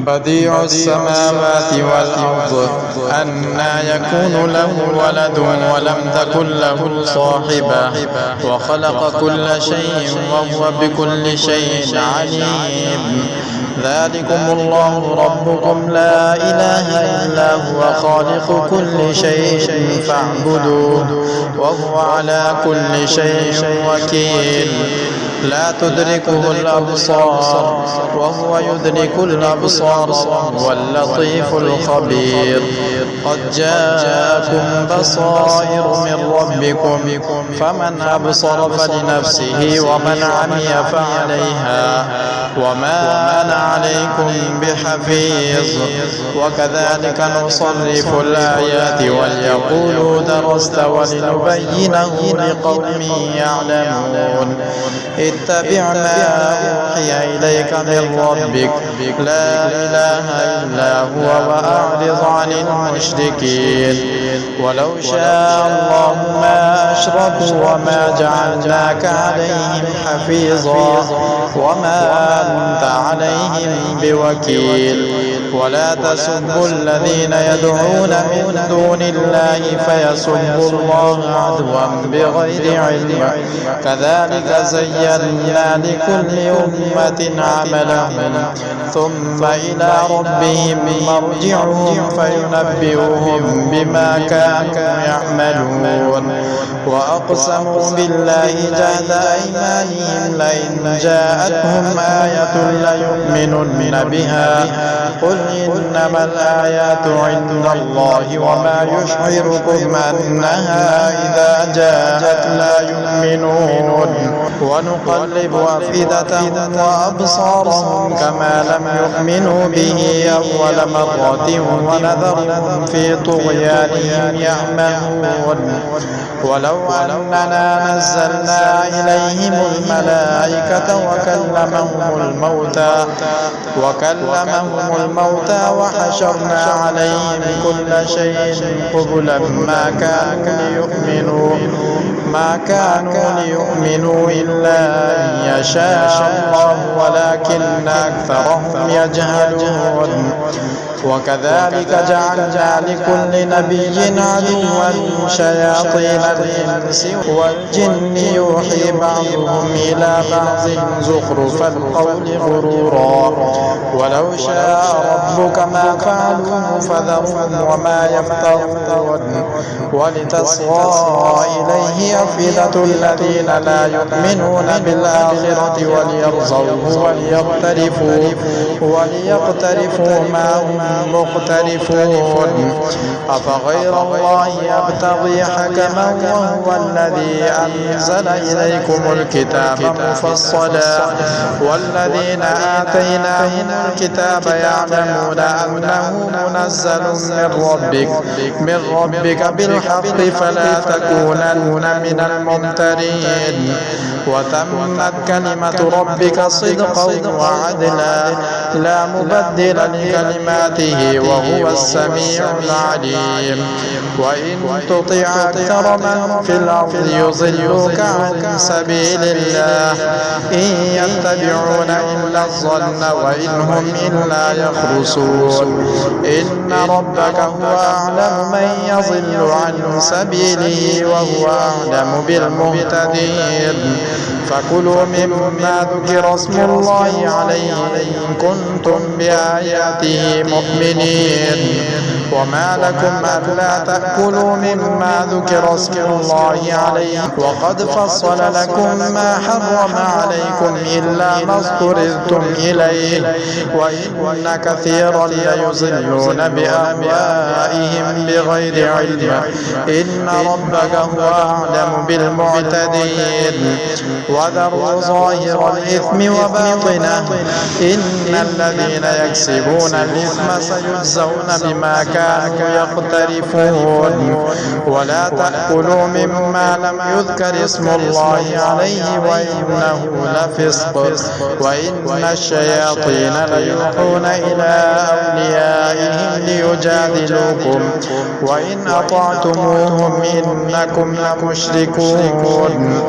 بديع السماوات والأرض أنى يكون له ولد ولم تكن له صاحبة وخلق كل شيء وهو بكل شيء عليم. ذلكم الله ربكم لا إله إلا هو خالق كل شيء فاعبدوه وهو على كل شيء وكيل. لا تدركه الأبصار وهو يدرك الأبصار وهو اللطيف الخبير. قد جاءكم بصائر من ربكم فمن أبصر فلنفسه ومن عمي فعليها وما أنا عليكم بحفيظ. وكذلك نصرف الآيات وليقولوا درست ولنبينه لقوم يعلمون. اتبع ما أوحي إليك من ربك لا إله إلا هو وأعرض عن المشركين. ولو شاء الله ما أشركوا وما جعلناك عليهم حفيظا وما أنت عليهم بوكيل. ولا تسبوا الذين يدعون من دون الله فيسبوا الله عدوا بغير علم. كذلك زينا لكل أمة عملهم ثم إلى ربهم مرجعهم فينبئهم بما كانوا يعملون. وأقسموا بالله جهد أيمانهم لئن جاءتهم آية ليؤمنن بها قل إنما الآيات عند الله وما يشعركم أنها إذا جاءت لا يؤمنون. ونقلب أفئدتهم وأبصارهم كما لم يؤمنوا به أول مرة ونذرهم في طغيانهم يعمهون. ولو أننا نزلنا إليهم الملائكة وكلمهم الموتى وحشرنا عليهم كل شيء قبلا ما كانوا ليؤمنوا إلا أن يشاء الله ولكن أكثرهم يجهلون. وكذلك جعلنا لكل نبي عدوا شياطين الإنس والجن يوحي بعضهم إلى بعض زخرف القول غرورا. ولو شاء ربك ما فعلوه فذرهم وما يفترون. ولتصغى إليه أفئدة الذين لا يؤمنون بالآخرة وليرضوه وليقترفوا ما هم مقترفون. أفغير الله يبتغي حكما وهو الذي أنزل إليكم الكتاب مفصلا والذين آتيناهم الكتاب يعلمون أنه منزل من ربك بالحق فلا تكونن من الممترين. وتمت كلمة ربك صدقا وعدلا لا مبدل لكلماته وهو السميع العليم. وإن تطع أكثر من في الأرض يضلوك عن سبيل الله إن يتبعون إلا الظن وإن هم إلا يخرصون. إن ربك هو أعلم من يضل عن سبيله وهو أعلم بالمهتدين. فكلوا مما ذكر اسم الله عليه إن كنتم بآياته مؤمنين. وما لكم ألا تأكلوا مما ذكر اسم الله عليه وقد فصل لكم ما حرم عليكم إلا ما اضطررتم إليه وإن كثيرا ليضلون بأهوائهم بغير علم. إن ربك هو أعلم بالمعتدين. وذروا ظاهر الإثم وباطنه إن الذين يكسبون الإثم سيجزون بما كانوا يقترفون. ولا تأكلوا مما لم يذكر اسم الله عليه وإنه لفسق وإن الشياطين ليوحون إلى أوليائهم ليجادلوكم وإن أطعتموهم إنكم لمشركون.